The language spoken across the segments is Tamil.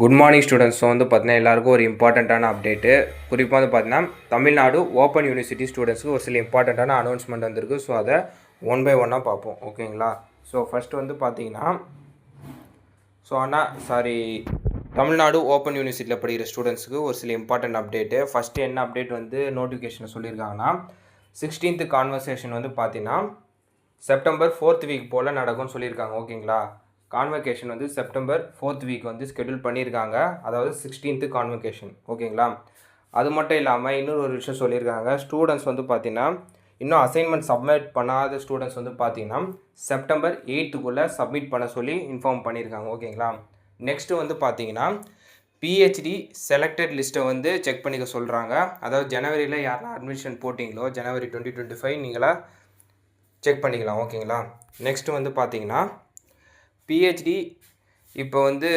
Good morning students. ஸோ வந்து பார்த்தீங்கன்னா எல்லாருக்கும் ஒரு இம்பார்ட்டண்ட்டான அப்டேட்டு. குறிப்பாக வந்து பார்த்தீங்கன்னா தமிழ்நாடு ஓப்பன் யூனிவர்சிட்டி ஸ்டூடெண்ட்ஸுக்கு ஒரு சில இம்பார்ட்டண்ட்டான அனௌன்ஸ்மெண்ட் வந்திருக்கு. ஸோ அதை ஒன் பை ஒன்னாக பார்ப்போம். ஓகேங்களா? ஸோ ஃபஸ்ட்டு வந்து பார்த்தீங்கன்னா தமிழ்நாடு ஓப்பன் யூனிவர்சிட்டியில் படிக்கிற ஸ்டூடெண்ட்ஸுக்கு ஒரு சில இம்பார்ட்டன்ட் அப்டேட்டு. ஃபஸ்ட்டு என்ன அப்டேட் வந்து நோட்டிஃபிகேஷன் சொல்லியிருக்காங்கன்னா 16th கான்வர்சேஷன் வந்து பார்த்தீங்கன்னா செப்டம்பர் 4th வீக் போல் நடக்கும்னு சொல்லியிருக்காங்க. ஓகேங்களா? கான்வெகேஷன் வந்து செப்டம்பர் 4th வீக் வந்து ஸ்கெடியூல் பண்ணியிருக்காங்க. அதாவது 16th கான்வெகேஷன். ஓகேங்களா? அது மட்டும் இல்லாமல் இன்னொரு ஒரு விஷயம் சொல்லியிருக்காங்க. ஸ்டூடெண்ட்ஸ் வந்து பார்த்தீங்கன்னா இன்னும் அசைன்மெண்ட் சப்மிட் பண்ணாத ஸ்டூடெண்ட்ஸ் வந்து பார்த்தீங்கன்னா செப்டம்பர் 8th சப்மிட் பண்ண சொல்லி இன்ஃபார்ம் பண்ணியிருக்காங்க. ஓகேங்களா? நெக்ஸ்ட்டு வந்து பார்த்தீங்கன்னா பிஹெச்டி செலக்டட் லிஸ்ட்டை வந்து செக் பண்ணிக்க சொல்கிறாங்க. அதாவது ஜனவரியில் யாரெல்லாம் அட்மிஷன் போட்டிங்களோ ஜனவரி 2025 நீங்களாக செக் பண்ணிக்கலாம். ஓகேங்களா? நெக்ஸ்ட்டு வந்து பார்த்தீங்கன்னா பிஹெச்டி இப்போ வந்து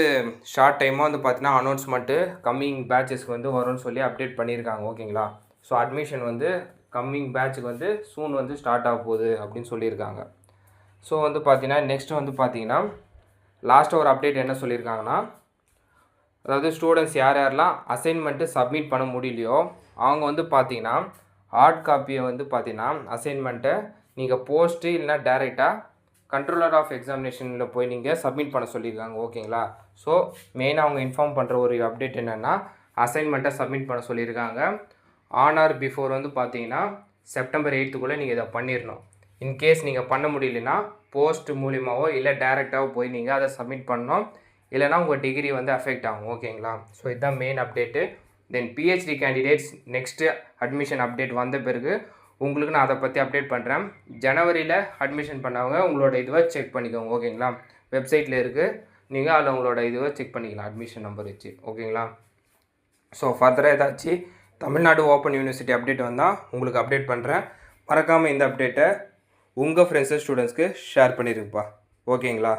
ஷார்ட் டைமாக வந்து பார்த்தீங்கன்னா அனௌன்ஸ்மெண்ட்டு கம்மிங் பேட்சஸ்க்கு வந்து வரும்னு சொல்லி அப்டேட் பண்ணியிருக்காங்க. ஓகேங்களா? ஸோ அட்மிஷன் வந்து கம்மிங் பேட்சுக்கு வந்து சூன் வந்து ஸ்டார்ட் ஆக போகுது அப்படின்னு சொல்லியிருக்காங்க. ஸோ வந்து பார்த்தீங்கன்னா நெக்ஸ்ட்டு வந்து பார்த்தீங்கன்னா லாஸ்ட்டாக ஒரு அப்டேட் என்ன சொல்லியிருக்காங்கன்னா, அதாவது ஸ்டூடெண்ட்ஸ் யாரெல்லாம் அசைன்மெண்ட்டு சப்மிட் பண்ண முடியலையோ அவங்க வந்து பார்த்தீங்கன்னா ஹார்ட் காப்பியை வந்து பார்த்தீங்கன்னா அசைன்மெண்ட்டை நீங்கள் போஸ்ட்டு இல்லைனா டைரெக்டாக கண்ட்ரோலர் ஆஃப் எக்ஸாமினேஷனில் போய் நீங்கள் சப்மிட் பண்ண சொல்லியிருக்காங்க. ஓகேங்களா? ஸோ மெயினாக அவங்க இன்ஃபார்ம் பண்ணுற ஒரு அப்டேட் என்னென்னா அசைன்மெண்ட்டை சப்மிட் பண்ண சொல்லியிருக்காங்க. ஆன் ஆர் பிஃபோர் வந்து பார்த்தீங்கன்னா செப்டம்பர் 8th நீங்கள் இதை பண்ணிடணும். இன்கேஸ் நீங்கள் பண்ண முடியலன்னா போஸ்ட் மூலியமாவோ இல்லை டைரெக்டாகவோ போய் நீங்கள் அதை சப்மிட் பண்ணணும். இல்லைனா உங்கள் டிகிரி வந்து அஃபெக்ட் ஆகும். ஓகேங்களா? ஸோ இதுதான் main update. Then PhD candidates next admission update வந்த பிறகு உங்களுக்கு நான் அதை பற்றி அப்டேட் பண்ணுறேன். ஜனவரியில் அட்மிஷன் பண்ணவங்க உங்களோட இதுவை செக் பண்ணிக்கோங்க. ஓகேங்களா? வெப்சைட்டில் இருக்குது. நீங்கள் அதில் உங்களோட இதுவை செக் பண்ணிக்கலாம் அட்மிஷன் நம்பர் வச்சு. ஓகேங்களா? ஸோ ஃபர்தராக ஏதாச்சும் தமிழ்நாடு ஓப்பன் யூனிவர்சிட்டி அப்டேட் வந்தால் உங்களுக்கு அப்டேட் பண்ணுறேன். மறக்காமல் இந்த அப்டேட்டை உங்கள் ஃப்ரெண்ட்ஸு ஸ்டூடெண்ட்ஸ்க்கு ஷேர் பண்ணியிருக்குப்பா. ஓகேங்களா?